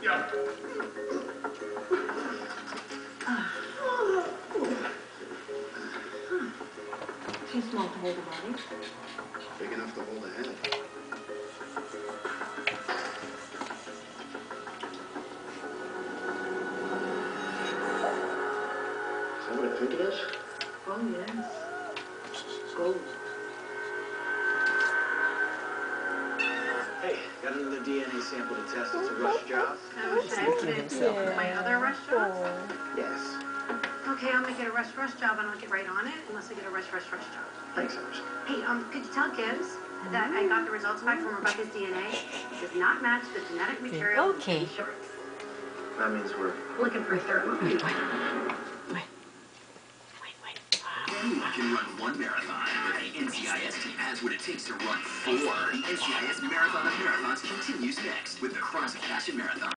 Yeah. Too small to hold a body. Big enough to hold a head. Is that what I think it is? Oh, yes. Gold. Hey, got another DNA sample to test. It's a rush job. Should I put it in my other rush jobs? Yes. Okay, I'll make it a rush job and I'll get right on it unless I get a rush job. Thanks, Emerson. Hey, could you tell Gibbs that I got the results back from Rebecca's DNA? It does not match the genetic material. Okay. That means we're Looking for a third one. Wait. Anyone can run one marathon, but the NCIS team has what it takes to run 4. The NCIS Marathon of Marathons continues next with the Cross Passion Marathon.